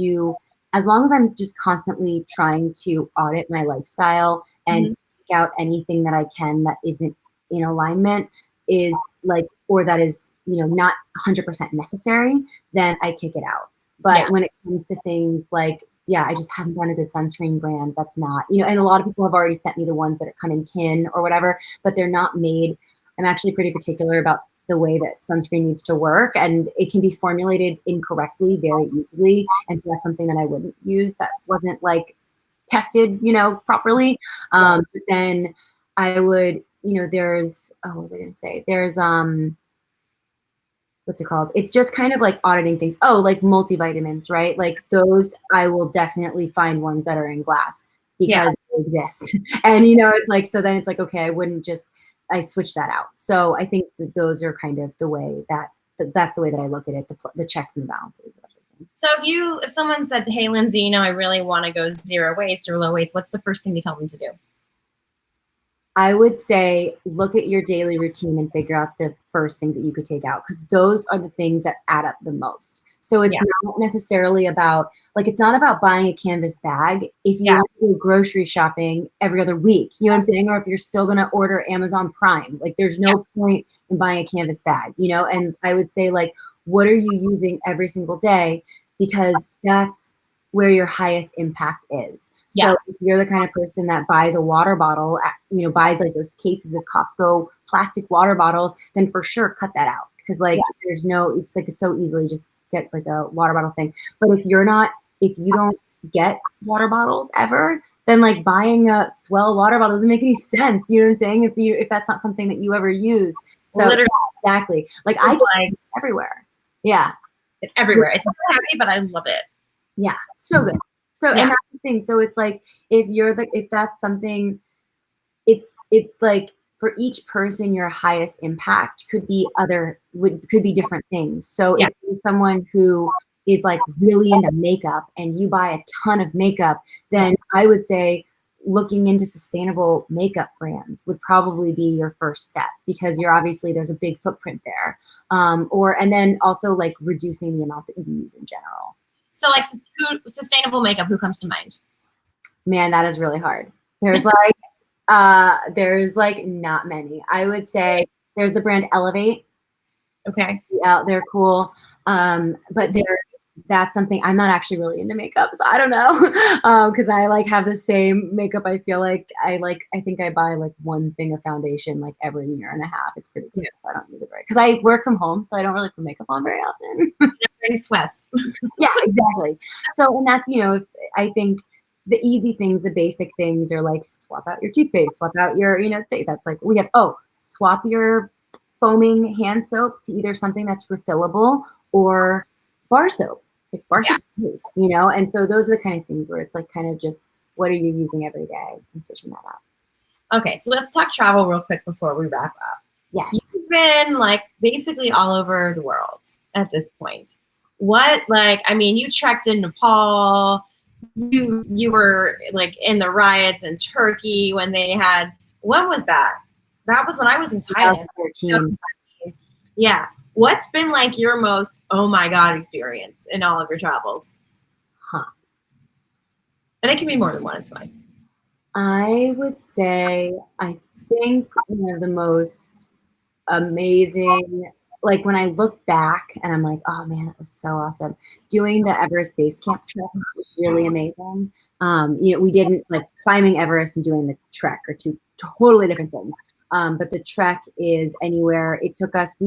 Speaker 2: I'm just constantly trying to audit my lifestyle and take out anything that I can that isn't in alignment, is like, or that is, not 100% necessary, then I kick it out. But when it comes to things like, I just haven't found a good sunscreen brand that's not, and a lot of people have already sent me the ones that come in tin or whatever, but they're not made. I'm actually pretty particular about the way that sunscreen needs to work, and it can be formulated incorrectly very easily. And so that's something that I wouldn't use, that wasn't like tested, properly. But then I would, there's, what was I going to say? There's, what's it called? It's just kind of like auditing things. Oh, like multivitamins, right? Like those, I will definitely find ones that are in glass because they exist. And, it's like, so then it's like, okay, I switch that out. So I think that those are kind of the way that's the way that I look at it, the checks and the balances of everything.
Speaker 1: So if someone said, hey, Lindsay, I really want to go zero waste or low waste, what's the first thing you tell them to do?
Speaker 2: I would say look at your daily routine and figure out the first things that you could take out, because those are the things that add up the most. So it's not necessarily about, like, it's not about buying a canvas bag if you want to go grocery shopping every other week, you know what I'm saying? Or if you're still going to order Amazon Prime, like there's no point in buying a canvas bag, And I would say, like, what are you using every single day? Because that's where your highest impact is. So if you're the kind of person that buys a water bottle, buys like those cases of Costco plastic water bottles, then for sure cut that out. Because like it's like so easily just get like a water bottle thing. But if you don't get water bottles ever, then like buying a Swell water bottle doesn't make any sense. You know what I'm saying? If that's not something that you ever use. So
Speaker 1: Literally.
Speaker 2: exactly. Like I get it everywhere. Yeah.
Speaker 1: It's everywhere. It's not heavy, but I love it.
Speaker 2: Yeah. So good. So and that's the thing. So it's like if that's something, it's like for each person, your highest impact could be different things. So if you're someone who is like really into makeup and you buy a ton of makeup, then I would say looking into sustainable makeup brands would probably be your first step, because there's a big footprint there. And then also like reducing the amount that you use in general.
Speaker 1: So like sustainable makeup, who comes to mind?
Speaker 2: Man, that is really hard. There's like not many. I would say there's the brand Elevate.
Speaker 1: Okay.
Speaker 2: Yeah, they're cool. But that's something, I'm not actually really into makeup, so I don't know. Because I like have the same makeup. I feel like I think I buy like one thing of foundation like every year and a half. It's pretty good. So I don't use it very, because I work from home, so I don't really put makeup on very often.
Speaker 1: Wearing sweats.
Speaker 2: Yeah, exactly. So, and that's, I think the easy things, the basic things are like swap out your toothpaste, swap out your, that's like we have, swap your foaming hand soap to either something that's refillable or bar soap. Like bar soap's great, and so those are the kind of things where it's like kind of just what are you using every day and switching that up.
Speaker 1: Okay, so let's talk travel real quick before we wrap up.
Speaker 2: Yes.
Speaker 1: You've been like basically all over the world at this point. You trekked in Nepal. You were like in the riots in Turkey when was that? That was when I was in Thailand.
Speaker 2: 2013.
Speaker 1: Yeah. What's been like your most, oh my God, experience in all of your travels? And it can be more than one, it's fine.
Speaker 2: I would say, I think one of the most amazing, like when I look back and I'm like, oh man, it was so awesome. Doing the Everest Base Camp trek was really amazing. We didn't like climbing Everest and doing the trek are two totally different things. But the trek is anywhere. We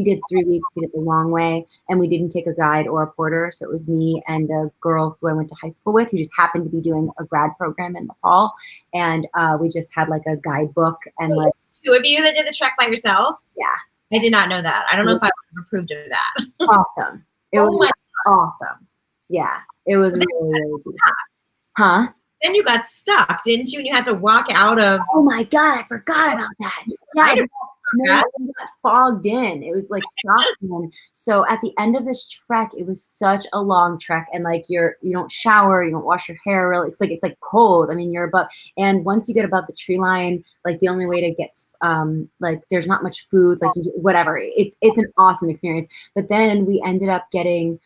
Speaker 2: did 3 weeks, we did the long way, and we didn't take a guide or a porter. So it was me and a girl who I went to high school with, who just happened to be doing a grad program in Nepal. And we just had like a guidebook and like.
Speaker 1: 2 of you that did the trek by yourself?
Speaker 2: Yeah.
Speaker 1: I did not know that. I don't know if I would have approved of that.
Speaker 2: Awesome. It was awesome. Yeah. It was really good. Huh?
Speaker 1: Then you got stuck, didn't you? And you had to walk out of.
Speaker 2: Oh my God, I forgot about that. Yeah, it got fogged in. It was like stopped. So at the end of this trek, it was such a long trek, and like you don't shower, you don't wash your hair. Really, it's like cold. I mean, you're above, and once you get above the tree line, like the only way to get like there's not much food, like whatever. It's an awesome experience. But then we ended up getting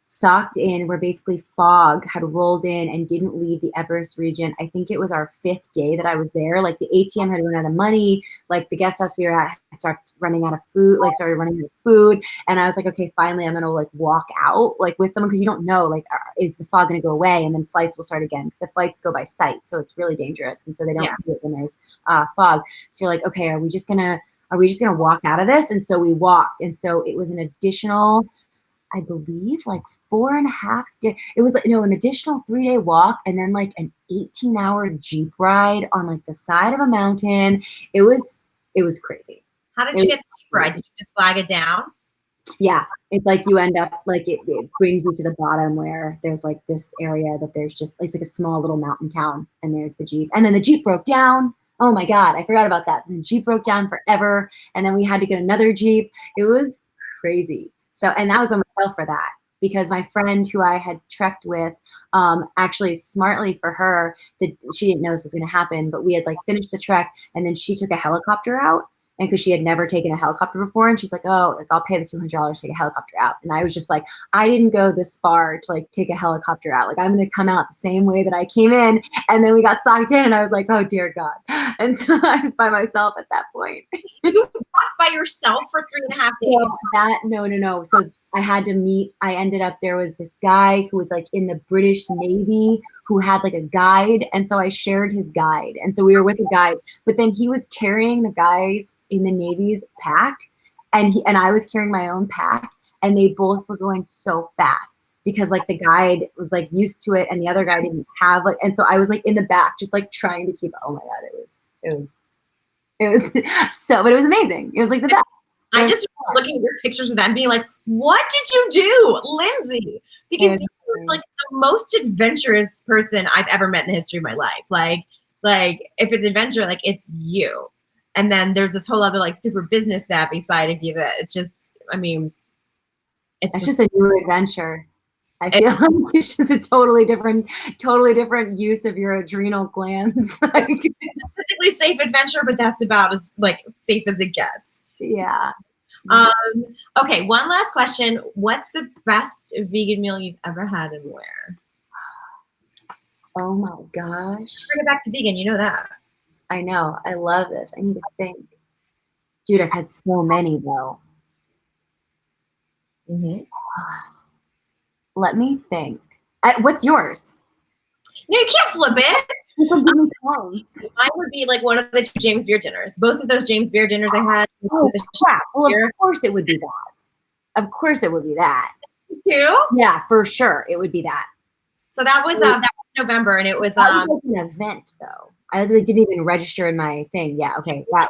Speaker 2: socked in, where basically fog had rolled in and didn't leave the Everest region. I think it was our 5th day that I was there. Like the ATM had run out of money. Like the guest house we were at started running out of food. And I was like, okay, finally I'm gonna like walk out like with someone, because you don't know like is the fog gonna go away, and then flights will start again. So the flights go by sight, so it's really dangerous, and so they don't do it when there's fog. So you're like, okay, are we just gonna walk out of this? And so we walked, and so it was an additional, I believe like 4.5 days. It was like, an additional 3-day walk, and then like an 18-hour Jeep ride on like the side of a mountain. It was crazy.
Speaker 1: How did you get the Jeep ride? Did you just flag it down?
Speaker 2: Yeah. It's like you end up like it brings you to the bottom where there's like this area that there's just, it's like a small little mountain town, and there's the Jeep. And then the Jeep broke down. Oh my God, I forgot about that. And the Jeep broke down forever. And then we had to get another Jeep. It was crazy. So, and that was by myself for that, because my friend who I had trekked with, actually smartly for her, that she didn't know this was going to happen, but we had like finished the trek, and then she took a helicopter out, and because she had never taken a helicopter before, and she's like, oh, like I'll pay the $200 to take a helicopter out. And I was just like, I didn't go this far to like take a helicopter out. Like I'm going to come out the same way that I came in. And then we got socked in, and I was like, oh dear God. And so I was by myself at that point.
Speaker 1: You walked by yourself for 3.5 days?
Speaker 2: No. So I ended up, there was this guy who was like in the British Navy who had like a guide. And so I shared his guide. And so we were with a guide, but then he was carrying the guys in the Navy's pack, and I was carrying my own pack, and they both were going so fast because like the guide was like used to it and the other guy didn't have like, and so I was like in the back just like trying to keep, oh my God, it was so, but it was amazing. It was like the best.
Speaker 1: I just looking at your pictures of that and being like, what did you do, Lindsay? Because you're like the most adventurous person I've ever met in the history of my life. Like if it's adventure, like it's you. And then there's this whole other like super business savvy side of you that it's just, I mean,
Speaker 2: it's just a new adventure. I feel like it's just a totally different use of your adrenal glands. Like,
Speaker 1: it's a physically safe adventure, but that's about as like safe as it gets.
Speaker 2: Yeah.
Speaker 1: Okay, one last question. What's the best vegan meal you've ever had and where?
Speaker 2: Oh my gosh.
Speaker 1: Bring it back to vegan, you know that.
Speaker 2: I know. I love this. I need to think. Dude, I've had so many though. Let me think. What's yours?
Speaker 1: No, you can't flip it. Mine would be like one of the 2 James Beard dinners. Both of those James Beard dinners I had.
Speaker 2: Oh, crap. Well, of course it would be that. Of course it would be that.
Speaker 1: Too?
Speaker 2: Yeah, for sure. It would be that.
Speaker 1: So that was November, and it was
Speaker 2: like an event though. I didn't even register in my thing. Yeah, okay. That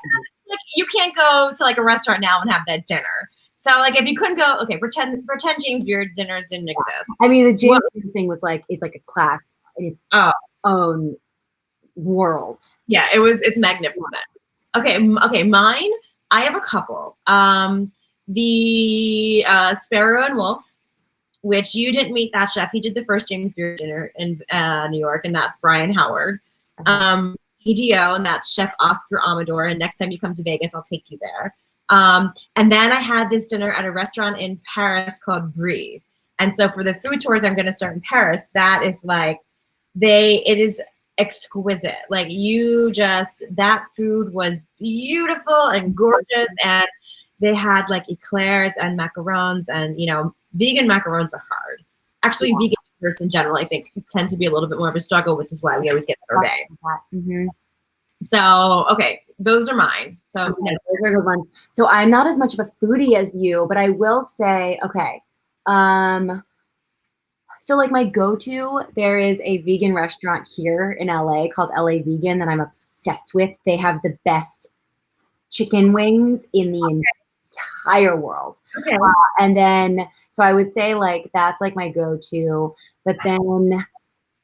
Speaker 1: like you can't go to like a restaurant now and have that dinner. So like if you couldn't go, okay, pretend James Beard dinners didn't exist.
Speaker 2: I mean, the James Beard thing was like is like a class in its own world.
Speaker 1: Yeah, it's magnificent. Okay, mine. I have a couple. The Sparrow and Wolf, which you didn't meet that chef. He did the first James Beard dinner in New York, and that's Brian Howard. EDO, and that's Chef Oscar Amador. And next time you come to Vegas, I'll take you there. And then I had this dinner at a restaurant in Paris called Breathe. And so for the food tours, I'm going to start in Paris. That is like, it is exquisite. Like that food was beautiful and gorgeous. And they had like eclairs and macarons, and vegan macarons are hard. Actually, vegan desserts in general, I think, tend to be a little bit more of a struggle, which is why we always get sorbet. So, okay, those are mine. So,
Speaker 2: those are good ones. So I'm not as much of a foodie as you, but I will say, okay. So like my go-to, there is a vegan restaurant here in LA called LA Vegan that I'm obsessed with. They have the best chicken wings in the entire world. Okay. And then, so I would say like, that's like my go-to, but then,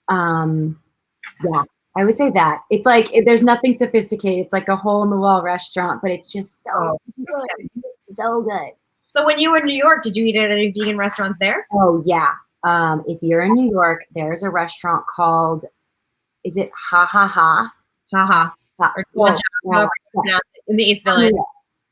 Speaker 2: yeah, I would say that. It's like, there's nothing sophisticated. It's like a hole in the wall restaurant, but it's just so good. It's so good.
Speaker 1: So when you were in New York, did you eat at any vegan restaurants there?
Speaker 2: Oh yeah. If you're in New York, there's a restaurant called, is it Ha Ha Ha?
Speaker 1: Ha Ha. In the East Village.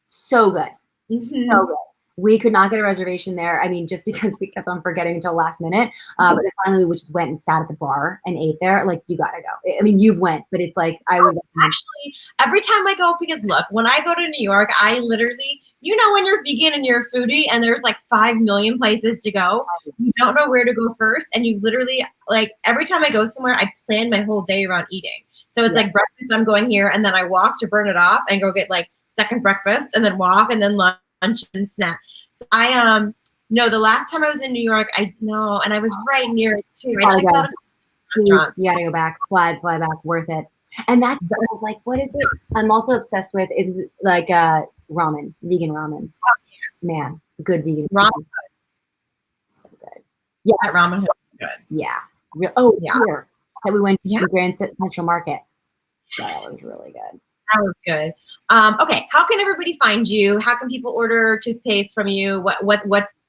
Speaker 2: So good. So good. We could not get a reservation there. I mean, just because we kept on forgetting until last minute. But then finally we just went and sat at the bar and ate there. Like, you gotta go. I mean, you've went, but it's like, I would
Speaker 1: actually, every time I go, because look, when I go to New York, I literally, when you're vegan and you're a foodie and there's like 5 million places to go, you don't know where to go first. And you literally, like, every time I go somewhere, I plan my whole day around eating. So it's like breakfast, I'm going here, and then I walk to burn it off and go get like second breakfast, and then walk, and then lunch and snack. So no, the last time I was in New York, and I was right near it too. I checked out a restaurants.
Speaker 2: You gotta go back, fly back, worth it. And that's like, what is it? I'm also obsessed with is like ramen, vegan ramen. Oh, yeah. Man, good vegan
Speaker 1: ramen.
Speaker 2: So good. Yeah,
Speaker 1: that ramen is good.
Speaker 2: Yeah. Here that we went to Grand Central Market. That was really good.
Speaker 1: That was good. Okay, how can everybody find you? How can people order toothpaste from you?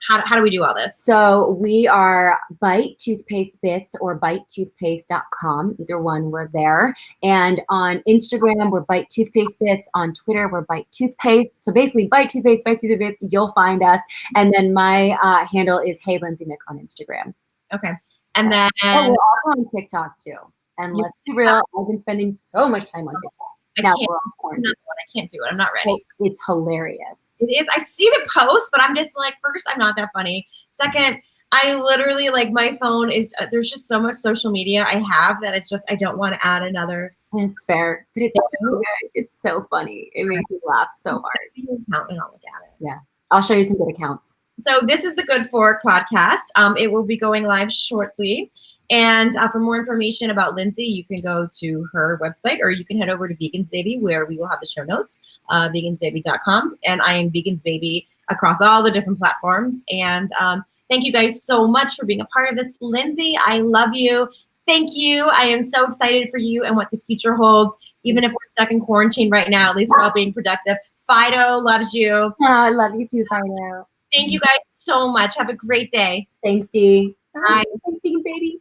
Speaker 1: How do we do all this?
Speaker 2: So we are BITE Toothpaste Bits or BITEtoothpaste.com. Either one, we're there. And on Instagram, we're BITE Toothpaste Bits. On Twitter, we're BITE Toothpaste. So basically, BITE Toothpaste, BITE Toothpaste Bits, you'll find us. And then my handle is Hey Lindsay Mc on Instagram.
Speaker 1: Okay. And then
Speaker 2: we're also on TikTok too. And let's be real, I've been spending so much time on TikTok.
Speaker 1: I can't do it. I'm not ready.
Speaker 2: It's hilarious.
Speaker 1: It is. I see the post, but I'm just like, first, I'm not that funny. Second, I literally like my phone is, there's just so much social media I have that it's just, I don't want to add another.
Speaker 2: It's fair, but it's so good. It's so funny. It makes me laugh so hard.
Speaker 1: And I'll look at it.
Speaker 2: Yeah. I'll show you some good accounts.
Speaker 1: So this is the Good For It podcast. It will be going live shortly. And for more information about Lindsay, you can go to her website, or you can head over to Vegans Baby, where we will have the show notes, vegansbaby.com. And I am Vegans Baby across all the different platforms. And thank you guys so much for being a part of this. Lindsay, I love you. Thank you. I am so excited for you and what the future holds. Even if we're stuck in quarantine right now, at least we're all being productive. Fido loves you.
Speaker 2: Oh, I love you too, Fido.
Speaker 1: Thank you guys so much. Have a great day.
Speaker 2: Thanks, Dee.
Speaker 1: Bye.
Speaker 2: Thanks, Vegans Baby.